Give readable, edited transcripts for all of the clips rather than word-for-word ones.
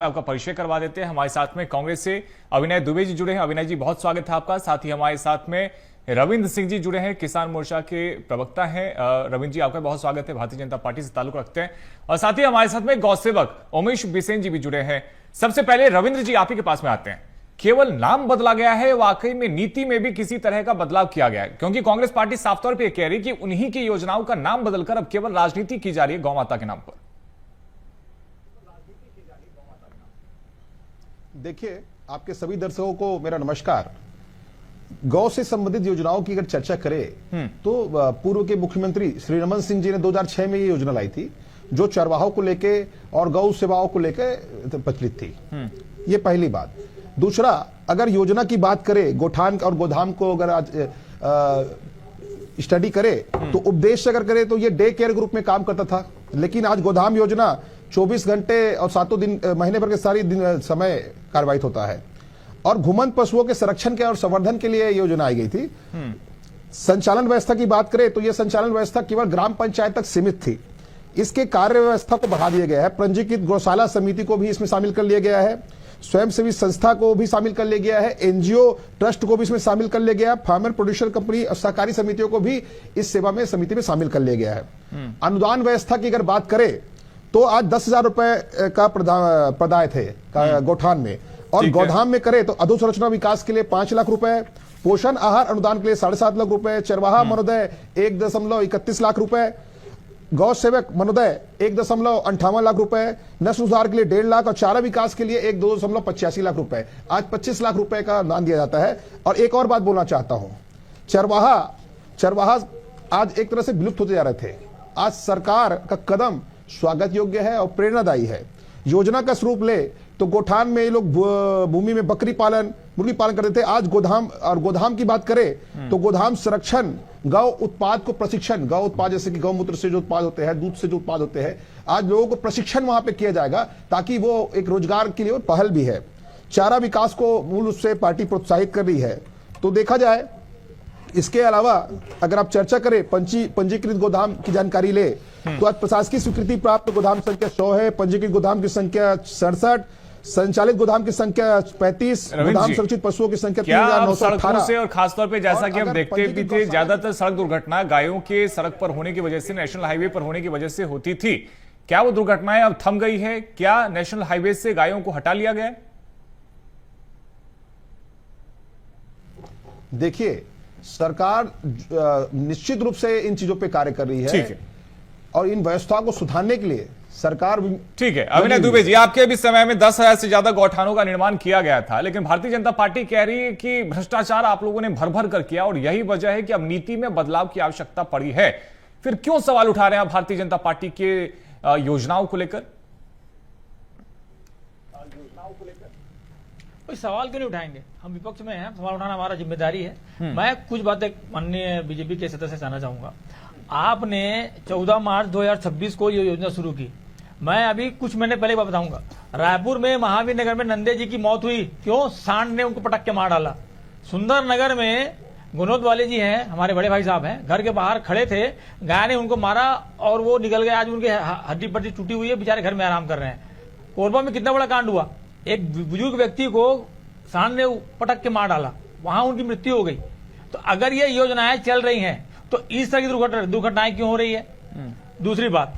आपका परिचय करवा देते हैं। हमारे साथ में कांग्रेस से अविनय दुबे जी जुड़े हैं। अविनय जी, बहुत स्वागत है आपका। साथ ही हमारे साथ में रविंद्र सिंह जी जुड़े हैं, किसान मोर्चा के प्रवक्ता हैं। रविंद्र जी, आपका बहुत स्वागत है, भारतीय जनता पार्टी से ताल्लुक रखते हैं। और साथ ही हमारे साथ में गौ सेवक उमेश बिसेन जी भी जुड़े हैं। सबसे पहले रविंद्र जी, आप ही के पास में आते हैं। केवल नाम बदला गया है, वाकई में नीति में भी किसी तरह का बदलाव किया गया है? क्योंकि कांग्रेस पार्टी साफ तौर पर कह रही कि उन्हीं की योजनाओं का नाम बदलकर अब केवल राजनीति की जा रही है गौ माता के नाम पर। देखिए, आपके सभी दर्शकों को मेरा नमस्कार। गौ से संबंधित योजनाओं की अगर चर्चा करें तो पूर्व के मुख्यमंत्री श्री रमन सिंह जी ने 2006 में ये योजना लाई थी, जो चरवाहों को लेके और गौ सेवाओं को लेके प्रचलित थी। ये पहली बात। दूसरा, अगर योजना की बात करें, गोठान और गोधाम को अगर आज स्टडी करे तो उपदेश अगर करे तो ये डे केयर ग्रुप में काम करता था, लेकिन आज गोधाम योजना 24 घंटे और 7 दिन महीने भर के सारी दिन समय कार्रवाई होता है। और घुमंत पशुओं के संरक्षण के और संवर्धन के लिए योजना आई गई थी। संचालन व्यवस्था की बात करें तो यह संचालन व्यवस्था केवल ग्राम पंचायत तक सीमित थी। इसके कार्य व्यवस्था को बढ़ा दिया गया है। पंजीकृत गौशाला समिति को भी इसमें शामिल कर लिया गया है। स्वयंसेवी संस्था को भी शामिल कर लिया गया है। एनजीओ ट्रस्ट को भी इसमें शामिल कर लिया गया है। फार्मर प्रोड्यूसर कंपनी और सहकारी समितियों को भी इस सेवा में समिति में शामिल कर लिया गया है। अनुदान व्यवस्था की अगर बात करें तो आज 10,000 रुपए का प्रदाय थे गोठान में, और गोधाम में करें तो अधोसंरचना विकास के लिए 5 लाख रुपए, पोषण आहार अनुदान के लिए 7.5 लाख रुपए, चरवाहा महोदय 1.31 लाख रुपए, गौ सेवक महोदय 1.58 लाख रुपए, नस्ल सुधार के लिए 1.5 लाख और चारा विकास के लिए 2.85 लाख रुपए। आज 25 लाख रुपए का अनुदान दिया जाता है। और एक और बात बोलना चाहता हूं, चरवाहा आज एक तरह से विलुप्त होते जा रहे थे। आज सरकार का कदम स्वागत योग्य है और प्रेरणादायी है। योजना का स्वरूप ले तो गोठान में ये लोग भूमि में बकरी पालन, मुर्गी पालन करते थे। आज गोधाम की बात करें तो गोधाम संरक्षण, गौ उत्पाद को प्रशिक्षण, गौ उत्पाद जैसे कि गौमूत्र से जो उत्पाद होते हैं, दूध से जो उत्पाद होते हैं, आज लोगों को प्रशिक्षण वहां पे किया जाएगा, ताकि वो एक रोजगार के लिए पहल भी है। चारा विकास को मूल रूप से पार्टी प्रोत्साहित कर रही है। तो देखा जाए, इसके अलावा अगर आप चर्चा करें पंजीकृत गोदाम की जानकारी ले तो आज प्रशासकीय स्वीकृति प्राप्त गोदाम संख्या 100 है, पंजीकृत गोदाम की संख्या 67, संचालित गोदाम की संख्या 35, गोदाम सुरक्षित पशुओं की संख्या 3,918 से। और खासतौर पे जैसा कि हम देखते भी थे, ज्यादातर सड़क दुर्घटना गायों के सड़क पर होने की वजह से, नेशनल हाईवे पर होने की वजह से होती थी। क्या वो दुर्घटनाएं अब थम गई है? क्या नेशनल हाईवे से गायों को हटा लिया गया? देखिए, सरकार निश्चित रूप से इन चीजों पे कार्य कर रही है। ठीक है। और इन व्यवस्थाओं को सुधारने के लिए सरकार भी ठीक है। अविनय दुबे जी, आपके भी समय में 10,000 से ज्यादा गौठानों का निर्माण किया गया था, लेकिन भारतीय जनता पार्टी कह रही है कि भ्रष्टाचार आप लोगों ने भर भर कर किया और यही वजह है कि अब नीति में बदलाव की आवश्यकता पड़ी है। फिर क्यों सवाल उठा रहे हैं आप भारतीय जनता पार्टी के योजनाओं को लेकर? कोई सवाल क्यों नहीं उठाएंगे? हम विपक्ष में हैं, सवाल उठाना हमारा जिम्मेदारी है। मैं कुछ बातें माननीय बीजेपी के सदस्य से कहना चाहूंगा। आपने 14 मार्च 2026 को ये योजना शुरू की। मैं अभी कुछ महीने पहले बात बताऊंगा। रायपुर में महावीर नगर में नंदे जी की मौत हुई, क्यों? सांड ने उनको पटक के मार डाला। सुंदर नगर में गुनोद वाले जी हैं, हमारे बड़े भाई साहब हैं, घर के बाहर खड़े थे, गाय ने उनको मारा और वो निकल गए। आज उनके हड्डी पट्टी टूटी हुई है, बेचारे घर में आराम कर रहे हैं। कोरबा में कितना बड़ा कांड हुआ, एक बुजुर्ग व्यक्ति को सांड ने पटक के मार डाला, वहां उनकी मृत्यु हो गई। तो अगर ये योजनाएं चल रही हैं तो इस तरह की दुर्घटनाएं क्यों हो रही है? दूसरी बात,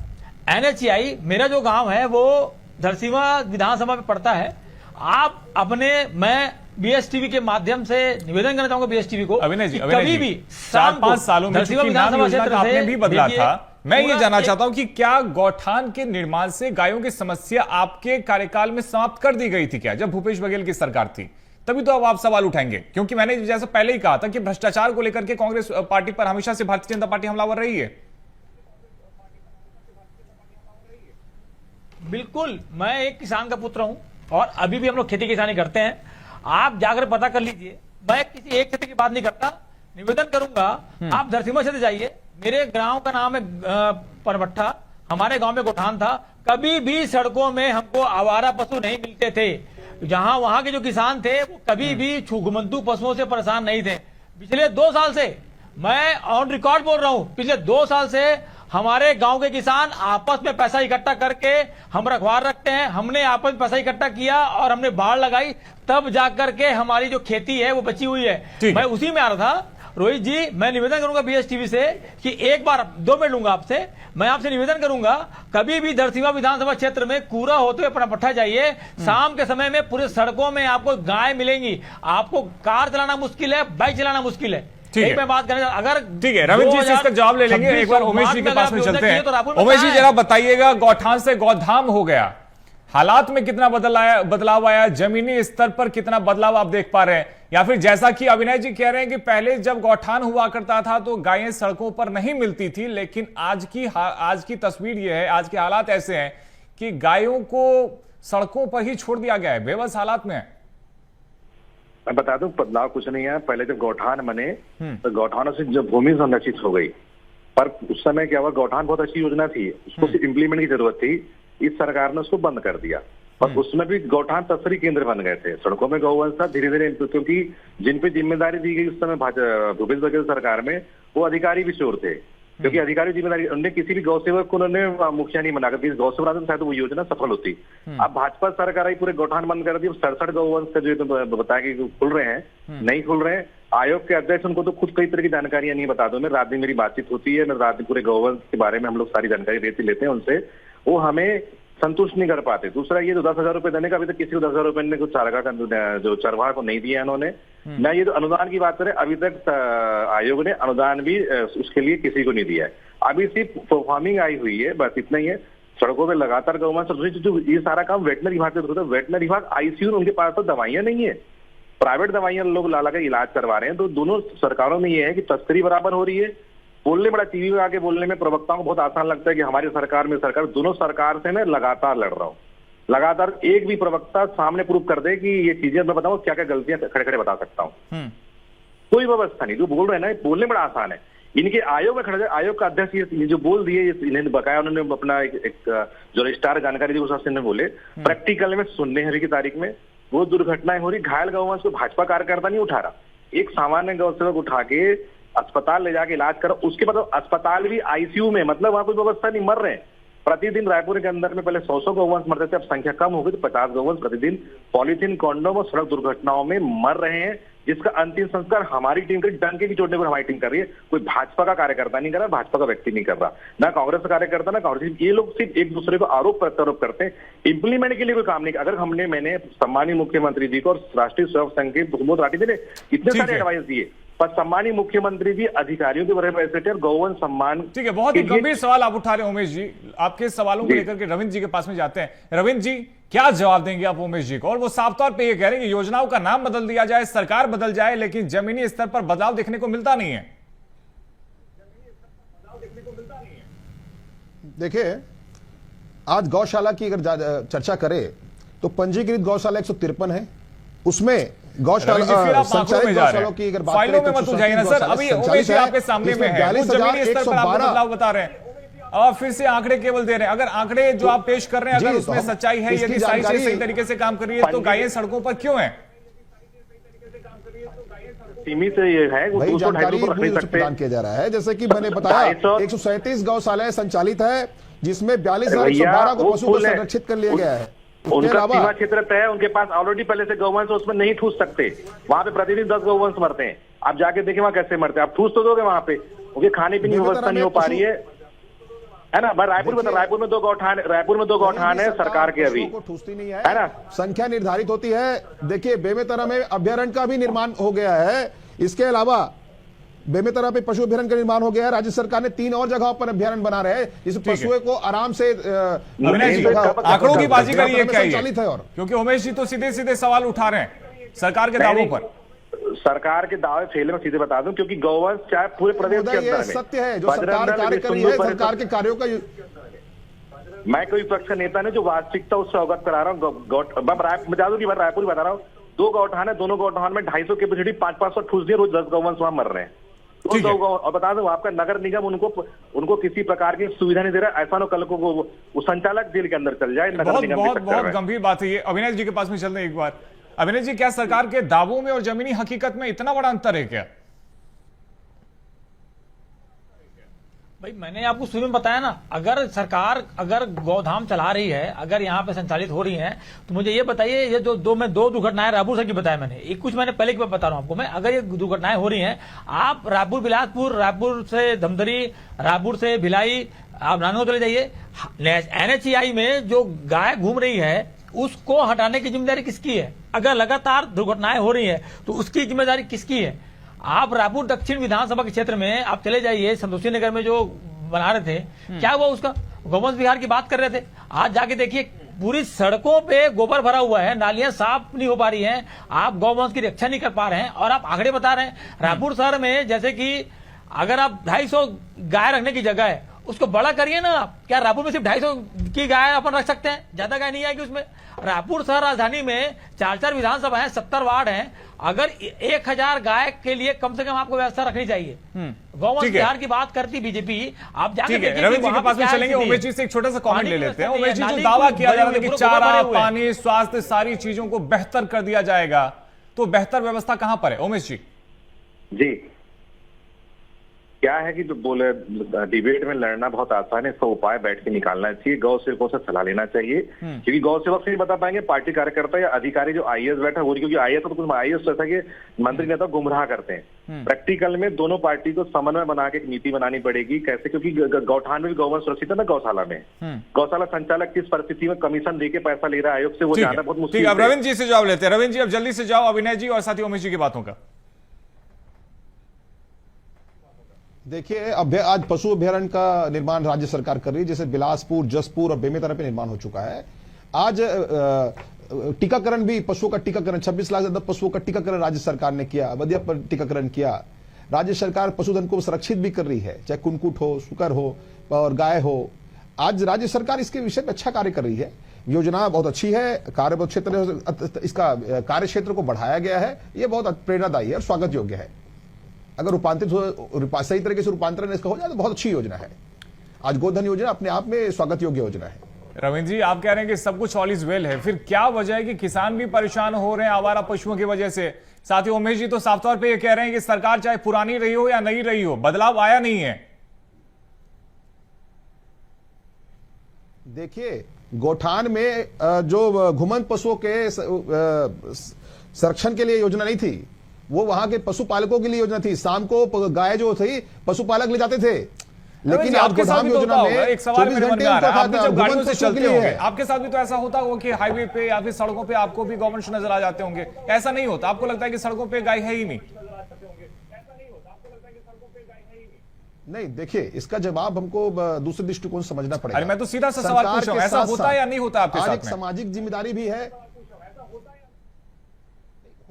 एनएचआई, मेरा जो गांव है वो धरसीवा विधानसभा में पड़ता है। आप मैं बीएसटीवी के माध्यम से निवेदन करना चाहूंगा बीएसटीवी को, कभी भी 4-5 सालों में विधानसभा क्षेत्र आपने भी बदला था। मैं ये जानना चाहता हूं कि क्या गौठान के निर्माण से गायों की समस्या आपके कार्यकाल में समाप्त कर दी गई थी क्या, जब भूपेश बघेल की सरकार थी? तभी तो अब आप सवाल उठाएंगे, क्योंकि मैंने जैसा पहले ही कहा था कि भ्रष्टाचार को लेकर के कांग्रेस पार्टी पर हमेशा से भारतीय जनता पार्टी हमलावर रही है। बिल्कुल, मैं एक किसान का पुत्र हूं और अभी भी हम लोग खेती किसानी करते हैं। आप जाकर पता कर लीजिए, मैं किसी एक क्षेत्र की बात नहीं करता। निवेदन करूंगा, आप धरसीमा क्षेत्र जाइए, मेरे गांव का नाम है परवट्ठा, हमारे गांव में गोठान था। कभी भी सड़कों में हमको आवारा पशु नहीं मिलते थे। जहां वहां के जो किसान थे वो कभी भी घुमंतू पशुओं से परेशान नहीं थे। पिछले 2 साल से, मैं ऑन रिकॉर्ड बोल रहा हूं, पिछले 2 साल से हमारे गांव के किसान आपस में पैसा इकट्ठा करके हम रखवार रखते हैं, हमने आपस में पैसा इकट्ठा किया और हमने बाढ़ लगाई, तब जाकर के हमारी जो खेती है वो बची हुई है। मैं उसी में आ रहा था रोहित जी, मैं निवेदन करूंगा बीएसटीवी से कि एक बार 2 मिनट लूंगा आपसे, मैं आपसे निवेदन करूंगा कभी भी दरसिंगा विधानसभा क्षेत्र में कूड़ा होते हुए अपना पट्टा जाइए, शाम के समय में पूरे सड़कों में आपको गाय मिलेंगी, आपको कार चलाना मुश्किल है, बाइक चलाना मुश्किल है। ठीक है, बात करें अगर ठीक है, रविंद्र जी से इसका जवाब ले लेंगे। एक बार उमेश जी के पास में चलते हैं। उमेश जी जरा बताइएगा, गौठान से गौधाम हो गया, हालात में कितना बदलाव आया, जमीनी स्तर पर कितना बदलाव आप देख पा रहे हैं, या फिर जैसा कि अविनय जी कह रहे हैं कि पहले जब गौठान हुआ करता था तो गायें सड़कों पर नहीं मिलती थी, लेकिन आज की तस्वीर यह है, आज के हालात ऐसे हैं कि गायों को सड़कों पर ही छोड़ दिया गया है, बेबस हालात में है। मैं बता दूं, बदलाव कुछ नहीं है। पहले जब गौठान बने तो गौठानों से जो भूमि संरक्षित हो गई, पर उस समय क्या हुआ, गौठान बहुत अच्छी योजना थी, उसको सिर्फ इम्प्लीमेंट की जरूरत थी, इस सरकार ने उसको बंद कर दिया। और उसमें भी गौठान तस्करी केंद्र बन गए थे, सड़कों में गौवंश था धीरे धीरे, क्योंकि जिन पे जिम्मेदारी दी गई उस समय भूपेश बघेल सरकार में, वो अधिकारी भी चोर थे, क्योंकि अधिकारी जिम्मेदारी, उन्होंने किसी भी गौ सेवक को उन्होंने मुखिया नहीं बनाकर, गौ सेवक शायद वो योजना सफल होती। अब भाजपा सरकार आई, पूरे गौठान बंद कर दी, 67 गौवंश का जो बताया कि खुल रहे हैं, नहीं खुल रहे हैं। आयोग के अध्यक्ष उनको तो खुद कई तरह की जानकारियां नहीं बता दो, मैं रात दिन मेरी बातचीत होती है, मैं रात दिन पूरे गौवंश के बारे में हम लोग सारी जानकारी लेते हैं उनसे, वो हमें संतुष्ट नहीं कर पाते। दूसरा ये तो 10,000 रुपए देने का, अभी तक किसी को 10,000 रुपए ने कुछ चारगा का जो चरवाहा को नहीं दिया इन्होंने। मैं ये तो अनुदान की बात करें, अभी तक आयोग ने अनुदान भी उसके लिए किसी को नहीं दिया है, अभी सिर्फ परफॉर्मिंग आई हुई है, बस इतना ही है। सड़कों पे लगातार गौवंश, जो ये सारा काम वेटनरी विभाग से होता है, वेटनरी विभाग आईसीयू, उनके पास तो दवाइयां नहीं है, प्राइवेट दवाइयां लोग ला के इलाज करवा रहे हैं। तो दोनों सरकारों में ये है कि तस्करी बराबर हो रही है। बोलने बड़ा टीवी में आके बोलने में प्रवक्ताओं को बहुत आसान लगता है कि हमारी सरकार में सरकार, दोनों सरकार से मैं लगातार लड़ रहा हूँ, लगातार एक भी प्रवक्ता सामने प्रूव कर दे कि ये चीजें मैं बताऊं क्या क्या गलतियां खड़े खड़े बता सकता हूँ। कोई व्यवस्था नहीं, जो बोल रहे हैं ना, बोलने बड़ा आसान है। इनके आयोग में खड़े, आयोग का अध्यक्ष ये जो बोल दिए, इन्हें बकाया उन्होंने अपना एक जो रजिस्ट्रार जानकारी दी उस हिसाब से बोले, प्रैक्टिकल में सुनने हैं अभी की तारीख में वो दुर्घटनाएं हो रही। घायल गौवंश को भाजपा कार्यकर्ता नहीं उठा रहा, एक सामान्य गौ सेवक उठा के अस्पताल ले जाके इलाज करो, उसके बाद अस्पताल भी आईसीयू में, मतलब वहां कोई व्यवस्था नहीं, मर रहे हैं प्रतिदिन। रायपुर के अंदर में पहले 100 गौवंश मरते थे, अब संख्या कम हो गई तो 50 गौवंश प्रतिदिन पॉलीथीन, कॉन्डोम और सड़क दुर्घटनाओं में मर रहे हैं, जिसका अंतिम संस्कार हमारी टीम के डंके की चोटने पर हमारी टीम कर रही है। कोई भाजपा का कार्यकर्ता नहीं कर रहा, भाजपा का व्यक्ति नहीं कर रहा, ना कांग्रेस का कार्यकर्ता ना कांग्रेस, ये लोग सिर्फ एक दूसरे को आरोप प्रत्यारोप करते हैं, इंप्लीमेंट के लिए कोई काम नहीं। अगर मैंने सम्मानीय मुख्यमंत्री जी को और राष्ट्रीय स्वयं संघ के प्रमोद राठी जी ने इतने सारे एडवाइस दिए, पर सम्मानीय मुख्यमंत्री जी अधिकारियों के बारे में गौवंश सम्मान। ठीक है, बहुत ही गंभीर सवाल आप उठा रहे हैं उमेश जी, आपके सवालों को लेकर के रविंद्र जी के पास में जाते हैं। रविंद्र जी क्या जवाब देंगे आप उमेश जी को? और वो साफ तौर पे ये कह रहे हैं कि योजनाओं का नाम बदल दिया जाए, सरकार बदल जाए, लेकिन जमीनी स्तर पर बदलाव देखने को मिलता नहीं है। देखिए, आज गौशाला की अगर चर्चा करें तो पंजीकृत गौशाला 153 है, उसमें गौशाला संचालित गौशालों की अगर बात करें तो मत उलझाइए ना सर, अभी उमेश जी आपके सामने में है, वो जमीनी स्तर पर आप बदलाव बता रहे हैं, और फिर से आंकड़े केवल दे रहे हैं। अगर आंकड़े जो आप पेश कर रहे हैं अगर उसमें सच्चाई है, यदि सही तरीके से काम कर रही है, तो गायें सड़कों पर क्यों है? सीमित ये है, वही जानकारी प्रदान किया जा रहा है। जैसे कि मैंने बताया 137 गौशालाएं संचालित है, जिसमें 42,112 को पशु को संरक्षित कर लिया गया है। उनका सीमा क्षेत्र तय है, उनके पास ऑलरेडी पहले से गौवंश, उसमें नहीं ठूस सकते। वहां पे प्रतिदिन 10 गौवंश मरते हैं, आप जाके देखें वहां कैसे मरते हैं। आप ठूस तो दोगे वहां पे, उनके खाने पीने की व्यवस्था नहीं हो पा रही है ना। रायपुर में दो गौठान है सरकार के, अभी ठूसती नहीं है ना, संख्या निर्धारित होती है। देखिए, बेमेतरा में अभ्यारण्य का भी निर्माण हो गया है, इसके अलावा बेमेतरा पे पशु अभ्यारण्य का निर्माण हो गया है। राज्य सरकार ने 3 और जगहों पर अभ्यारण्य बना रहे हैं, जिस पशुओं को आराम से आंकड़ों की बाजी करिए क्या संचालित है। और क्योंकि उमेश जी तो सीधे सीधे सवाल उठा रहे हैं सरकार के दावों पर। सरकार के दावे फेले में सीधे बता दूं, क्योंकि गौवंश चाहे पूरे प्रदेश के अंदर सत्य है, जो सरकार कार्य कर रही है, सरकार के कार्यों का। मैं कोई विपक्ष का नेता नहीं, जो वास्तविकता उससे अवगत करा रहा हूँ। रायपुर बता रहा हूँ, 2 गौठान है, दोनों गौठान में 250 कैपेसिटी, 500 ठूस दिए, रोज 10 गौवंश वहां मर रहे हैं। और बता दूं, आपका नगर निगम उनको किसी प्रकार की सुविधा नहीं दे रहा। ऐसा ना कल को वो संचालक जेल के अंदर चल जाए। नगर निगम बहुत गंभीर बात है ये। अविनाश जी के पास में चलते हैं एक बार। अविनाश जी, क्या सरकार के दावों में और जमीनी हकीकत में इतना बड़ा अंतर है क्या? भाई मैंने आपको शुरू में बताया ना, अगर सरकार अगर गौधाम चला रही है, अगर यहाँ पे संचालित हो रही है, तो मुझे ये बताइए, ये जो दो दुर्घटनाएं रायपुर से की बताया मैंने, एक कुछ मैंने पहले की बता रहा हूँ आपको मैं, अगर ये दुर्घटनाएं हो रही हैं, आप रायपुर बिलासपुर, रायपुर से धमतरी, रायपुर से भिलाई, आप नानगो चले जाइए, NHAI में जो गाय घूम रही है उसको हटाने की जिम्मेदारी किसकी है? अगर लगातार दुर्घटनाएं हो रही है तो उसकी जिम्मेदारी किसकी है? आप रायपुर दक्षिण विधानसभा के क्षेत्र में आप चले जाइए, संतोषी नगर में जो बना रहे थे, क्या हुआ उसका? गौवंश विहार की बात कर रहे थे, आज जाके देखिए पूरी सड़कों पे गोबर भरा हुआ है, नालियां साफ नहीं हो पा रही हैं, आप गौवंश की रक्षा नहीं कर पा रहे हैं और आप आंकड़े बता रहे हैं। रायपुर शहर में जैसे कि अगर आप 250 गाय रखने की जगह है, उसको बड़ा करिए ना आप। क्या रायपुर में सिर्फ 250 की गाय अपन रख सकते हैं? ज्यादा गाय नहीं आएगी उसमें। रायपुर शहर राजधानी में 4 विधानसभा है, 70 वार्ड हैं, अगर 1000 गाय के लिए कम से कम आपको व्यवस्था रखनी चाहिए। गौवंश विहार की बात करती बीजेपी, आप जाकर देखिए। रविंद्र जी के पास में चलेंगे, उमेश जी से एक छोटा सा कमेंट ले लेते हैं। उमेश जी, जो दावा किया जा रहा है कि चारा, पानी, स्वास्थ्य, सारी चीजों को बेहतर कर दिया जाएगा, तो बेहतर व्यवस्था कहां पर है उमेश जी? जी, क्या है कि जो बोले डिबेट में लड़ना बहुत आसान है, इसका उपाय बैठ के निकालना चाहिए, गौ सेवकों से सलाह लेना चाहिए, क्योंकि गौ सेवक से नहीं बता पाएंगे, पार्टी कार्यकर्ता या अधिकारी जो IAS बैठा है वो, क्योंकि IAS तो कुछ IAS ऐसा कि मंत्री नेता गुमराह करते हैं। प्रैक्टिकल में दोनों पार्टी को समन्वय बना के एक नीति बनानी पड़ेगी, कैसे, क्योंकि गौठान में भी गौवंश सुरक्षित है ना, गौशाला में गौशाला संचालक किस परिस्थिति में कमीशन देके पैसा ले रहा है आयोग से, वो जानना बहुत मुश्किल है। अब रविंद्र जी से जवाब लेते हैं। रविंद्र जी, अब जल्दी से जाओ अविनय जी और साथी उमेश जी की बातों का। देखिए, आज पशु अभ्यारण्य का निर्माण राज्य सरकार कर रही है, जैसे बिलासपुर, जसपुर और बेमेतरा पे निर्माण हो चुका है। आज टीकाकरण भी, पशुओं का टीकाकरण 26 लाख से ज्यादा पशुओं का टीकाकरण राज्य सरकार ने किया, वधिया पर टीकाकरण किया। राज्य सरकार पशुधन को सुरक्षित भी कर रही है, चाहे कुनकुट हो, सुकर हो और गाय हो। आज राज्य सरकार इसके विषय में अच्छा कार्य कर रही है, योजना बहुत अच्छी है, कार्य क्षेत्र, इसका कार्य क्षेत्र को बढ़ाया गया है, ये बहुत प्रेरणादायी है और स्वागत योग्य है। अगर सही तरीके से रूपांतरण इसका हो जाए तो बहुत अच्छी योजना है। आज गोधन योजना अपने आप में स्वागत योग्य योजना है। रविंद्र जी, आप कह रहे हैं कि सब कुछ ऑल इज वेल है, फिर क्या वजह है कि किसान भी परेशान हो रहे हैं आवारा पशुओं की वजह से? साथ ही उमेश जी तो साफ तौर पे ये कह रहे हैं कि सरकार चाहे पुरानी रही हो या नई रही हो, बदलाव आया नहीं है। देखिए, गौठान में जो घुमंत पशुओं के संरक्षण के लिए योजना नहीं थी, वो वहां के पशुपालकों के लिए योजना थी। शाम को गाय जो थी पशुपालक ले जाते थे, लेकिन आज गोधाम योजना में एक सवाल 24 घंटे जब गाड़ियों से चलते होंगे, आपके साथ भी तो ऐसा होता होगा कि हाईवे पे या फिर सड़कों पे आपको भी गौवंश नजर आ जाते होंगे? ऐसा नहीं होता? आपको लगता है कि सड़कों पे गाय है ही नहीं? नहीं, देखिए, इसका जवाब हमको दूसरे दृष्टिकोण समझना पड़ेगा। अरे मैं तो सीधा सा सवाल पूछ रहा हूं, ऐसा होता है या नहीं होता आपके साथ में? एक सामाजिक जिम्मेदारी भी है,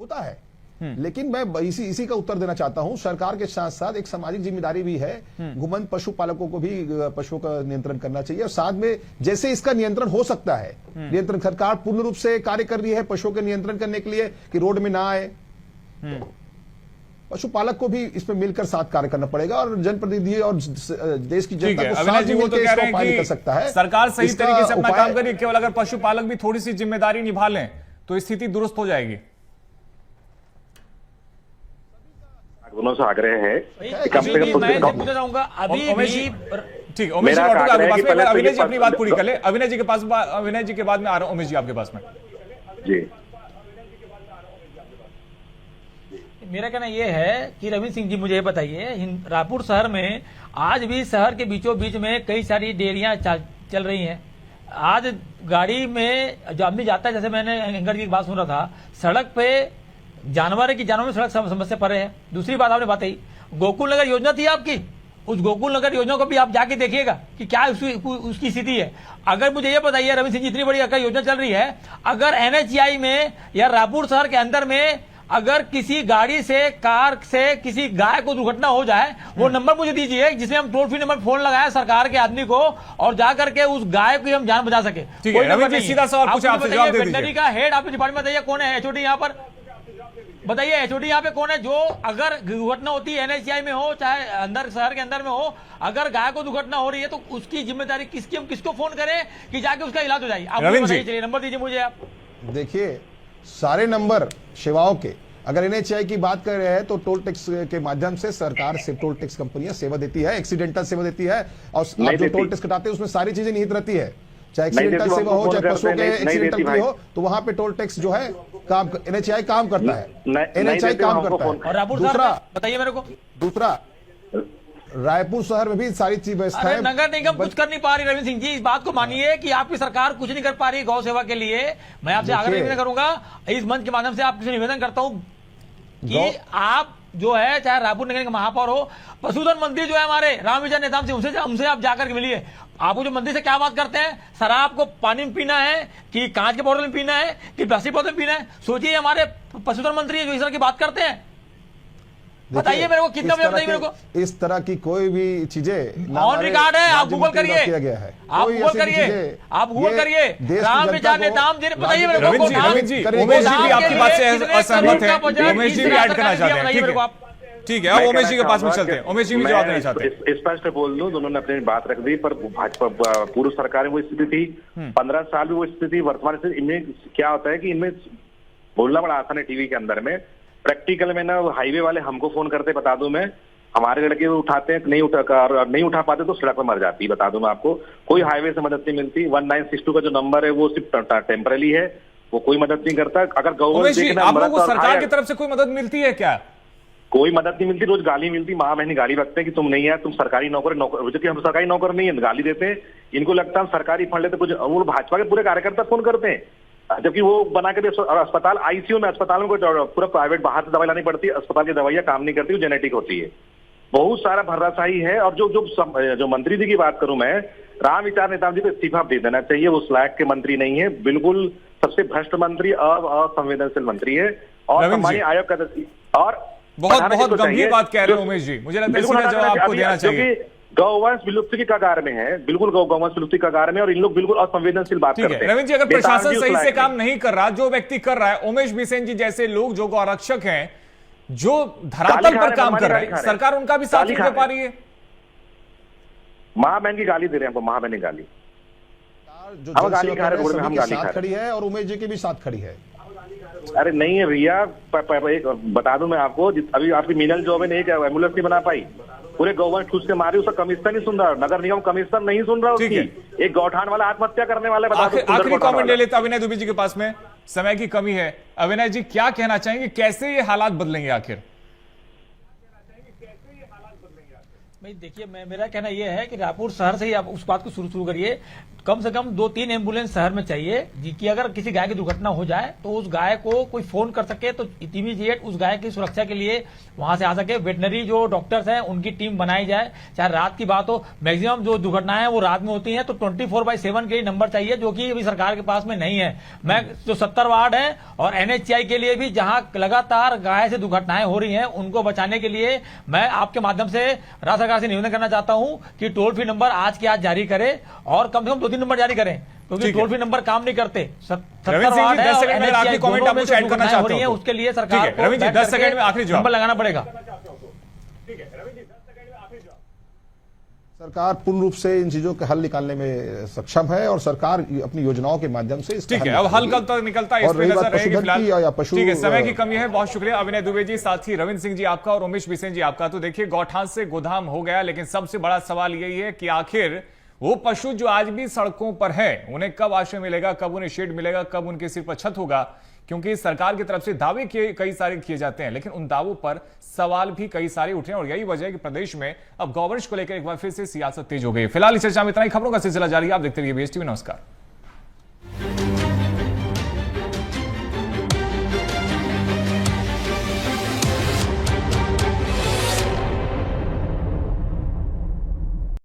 होता है, लेकिन मैं इसी का उत्तर देना चाहता हूं। सरकार के साथ साथ एक सामाजिक जिम्मेदारी भी है, घुमंत पशुपालकों को भी पशुओं का नियंत्रण करना चाहिए, और साथ में जैसे इसका नियंत्रण हो सकता है, नियंत्रण सरकार पूर्ण रूप से कार्य कर रही है पशुओं के नियंत्रण करने के लिए कि रोड में ना आए, पशुपालक को भी इसमें मिलकर साथ कार्य करना पड़ेगा, और जनप्रतिनिधि और देश की जनता को साथ मिलकर इसका उपाय कर सकता है। सरकार सही तरीके से अपना काम करेगी, केवल अगर पशुपालक भी थोड़ी सी जिम्मेदारी निभा लें तो स्थिति दुरुस्त हो जाएगी। दोनों से आग्रह है, ठीक, उमेश जी आपके पास में, अविनय जी अपनी बात पूरी कर ले। अविनय जी के पास, अविनय जी के बाद में आ रहा हूं उमेश जी आपके पास में। जी, मेरा कहना यह है कि रविंद्र सिंह जी, मुझे बताइए, रायपुर शहर में आज भी शहर के बीचों बीच में कई सारी डेयरियां चल रही हैं। आज गाड़ी में जो आदमी जाता है, जैसे मैंने एंकर की बात सुन रहा था, सड़क पे जानवर है कि जानवर में सड़क समस्या पड़ रहे हैं। दूसरी बात आपने बताई, गोकुल नगर योजना थी आपकी, उस गोकुल नगर योजना को भी आप जाके देखिएगा कि क्या उसकी स्थिति है। अगर मुझे ये बताइए रविंद्र सिंह जी, इतनी बड़ी योजना चल रही है, अगर NHAI में या रायपुर शहर के अंदर में अगर किसी गाड़ी से, कार से किसी गाय को दुर्घटना हो जाए, वो नंबर मुझे दीजिए जिसमें हम टोल फ्री नंबर फोन लगाए सरकार के आदमी को, और जाकर के उस गाय की हम जान बचा सके। ठीक है, रविंद्र जी सीधा सवाल पूछा, आपसे जवाब दे दीजिए। वेटनरी का हेड आपके डिपार्टमेंट बताइए कौन है? HOD यहाँ पर बताइए, HOD यहाँ पे कौन है? जो अगर दुर्घटना होती है NHAI में हो चाहे अंदर शहर के अंदर में हो, अगर गाय को दुर्घटना हो रही है तो उसकी जिम्मेदारी किसकी? हम किसको फोन करें कि जाके उसका इलाज हो जाए? आप बताइए, चलिए नंबर दीजिए मुझे आप। देखिए, सारे नंबर सेवाओं के अगर एनएचआई की बात कर रहे हैं तो टोल टैक्स के माध्यम से सरकार से टोल टैक्स कंपनियां सेवा देती है, एक्सीडेंटल सेवा देती है, और आप जो टोल टैक्स कटाते हैं उसमें सारी चीजें निहित रहती है, चाहे एक्सीडेंटल सेवा हो, चाहे पशुओं के एक्सीडेंटल की हो, तो वहां पे टोल टैक्स जो है काम एनएचआई काम करता है, एनएचआई काम करता है। और रायपुर दूसरा बताइए मेरे को, दूसरा रायपुर शहर में भी सारी चीज व्यवस्था अरे है। नगर निगम कुछ कर नहीं पा रही। रविंद्र सिंह जी, इस बात को मानिए कि आपकी सरकार कुछ नहीं कर पा रही गौ सेवा के लिए। मैं आपसे आग्रह निवेदन करूंगा, इस मंच के माध्यम से आपसे निवेदन करता हूं कि आप जो है, चाहे रायपुर नगर निगम महापौर हो, पशुधन मंत्री जो है हमारे रामविचार नेताम से, उनसे आप जाकर के मिलिए। आपको जो मंत्री से क्या बात करते हैं, शराब को पानी में पीना है कि कांच के बोतल में पीना है कि प्लास्टिक बोतल में पीना है? सोचिए, हमारे पशुधन मंत्री है जो इस तरह की बात करते हैं। बताइए मेरे को, कितना बताइए मेरे को। इस तरह की कोई भी चीजें ऑन रिकॉर्ड है, आप गूगल करिए, किया गया है, आप गूगल करिए, आप गूगल करिए। रामविचार नेताम जी, बताइए मेरे को। रविंद्र जी, उमेश जी भी आपकी बात से असहमत है, उमेश जी भी ऐड करना चाहते हैं। ठीक है, अब उमेश जी के पास में चलते हैं। उमेश जी भी जवाब देना चाहते हैं। स्पष्ट बोल दूं, दोनों ने अपनी बात रख दी, पर भाजपा पूर्व सरकार में वो स्थिति थी, 15 साल में वो स्थिति, वर्तमान स्थिति। इनमें क्या होता है कि इनमें बोलना बड़ा आसान है टीवी के अंदर में, प्रैक्टिकल में ना हाईवे वाले हमको फोन करते, बता दूं मैं, हमारे लड़के उठाते हैं, नहीं उठा पाते तो सड़क पर मर जाती, बता दूं मैं आपको। कोई हाईवे से मदद नहीं मिलती। 1962 का जो नंबर है वो सिर्फ टेम्पररी है, वो कोई मदद नहीं करता। अगर गवर्नमेंट आप लोगों को सरकार की तरफ से कोई मदद मिलती है क्या? कोई मदद नहीं मिलती, रोज गाली मिलती, माँ बहनी गाली रखते हैं कि तुम नहीं है, तुम सरकारी नौकर, जबकि हम सरकारी नौकर नहीं है, गाली देते हैं। इनको लगता है हम सरकारी फंड लेते, कुछ वो भाजपा के पूरे कार्यकर्ता फोन करते हैं, जबकि वो बना के भी अस्पताल, आईसीयू में, अस्पताल में पूरा प्राइवेट बाहर से दवाई लानी पड़ती है, अस्पताल की दवाइयां काम नहीं करती, वो जेनेटिक होती है। बहुत सारा भर्राशाही है। और जो मंत्री जी की बात करूं मैं, रामविचार नेताम जी को इस्तीफा दे देना चाहिए, वो उस लायक के मंत्री नहीं है, बिल्कुल सबसे भ्रष्ट मंत्री, असंवेदनशील मंत्री है। और हमारे आयोग का और बहुत गंभीर बात कह रहे हो उमेश जी, मुझे लगता है इसका जवाब आपको देना चाहिए। गौवंश विलुप्ति की कगार में है, बिल्कुल गौवंश विलुप्ति की कगार में, और इन लोग बिल्कुल असंवेदनशील बात करते हैं। रविंद्र जी, अगर प्रशासन सही से काम नहीं कर रहा, जो व्यक्ति कर रहा है, उमेश बिसेन जी जैसे लोग जो गौरक्षक हैं, जो धरातल पर काम कर रहे हैं, सरकार उनका भी साथ नहीं दे पा रही है। माँ बहन की गाली दे रहे हैं, माँ बहन की गाली, जो गाली साथ खड़ी है, और उमेश जी की भी साथ खड़ी है। अरे नहीं है भैया, एक बता दूं मैं आपको, अभी आपकी मीनल जॉब ने एक एम्बुलेंस नहीं बना पाई, पूरे गवर्नमेंट ठूस के मारी, उसका कमिश्नर नहीं सुन रहा, नगर निगम कमिश्नर नहीं सुन रहा उसकी। एक गौठान वाला आत्महत्या करने वाला, आखिरी कमेंट ले लेते अविनय दुबे जी के पास में, समय की कमी है। अविनय जी, क्या कहना चाहेंगे, कैसे ये हालात बदलेंगे आखिर? भाई देखिए, मेरा कहना यह है कि रायपुर शहर से ही आप उस बात को शुरू करिए। कम से कम 2-3 एम्बुलेंस शहर में चाहिए, कि अगर किसी गाय की दुर्घटना हो जाए तो उस गाय को कोई फोन कर सके, तो इमीडिएट उस गाय की सुरक्षा के लिए वहां से आ सके। वेटनरी जो डॉक्टर्स हैं उनकी टीम बनाई जाए, चाहे रात की बात हो। मैक्सिमम जो दुर्घटनाएं हैं वो रात में होती हैं, तो 24/7 के नंबर चाहिए, जो कि अभी सरकार के पास में नहीं है। मैं जो 70 वार्ड है और एनएचआई के लिए भी, जहां लगातार गाय से दुर्घटनाएं हो रही हैं, उनको बचाने के लिए मैं आपके माध्यम से राज्य सरकार से निवेदन करना चाहता हूं कि टोल फ्री नंबर आज के आज जारी करे, और कम से कम 2-3 नंबर जारी करें, क्योंकि टोल फ्री नंबर काम नहीं करते। 70 वार्ड है और एनएचआई दोनों में ऐड करना चाहते हैं, उसके लिए सरकार को 10 सेकंड में आखिरी जवाब नंबर लगाना पड़ेगा। सरकार पूर्ण रूप से इन चीजों के हल निकालने में सक्षम है, और सरकार अपनी योजनाओं के माध्यम से ठीक है, अब हल कल तक निकलता है, इस पे नजर रहेगी फिलहाल। ठीक है, समय की कमी है, बहुत शुक्रिया अविनय दुबे जी, साथ ही रविंद्र सिंह जी आपका और उमेश बिसेन जी आपका। तो देखिए, गौठान से गोदाम हो गया, लेकिन सबसे बड़ा सवाल यही है कि आखिर वो पशु जो आज भी सड़कों पर है, उन्हें कब आश्रय मिलेगा, कब उन्हें शेड मिलेगा, कब उनके सिर पर छत होगा? क्योंकि सरकार की तरफ से दावे कई सारे किए जाते हैं, लेकिन उन दावों पर सवाल भी कई सारे उठ रहे हैं, और यही वजह है कि प्रदेश में अब गवर्नेंस को लेकर एक बार फिर से सियासत तेज हो गई है। फिलहाल इस चर्चा में इतना ही, खबरों का सिलसिला जारी है, आप देखते रहिए BSTV। नमस्कार।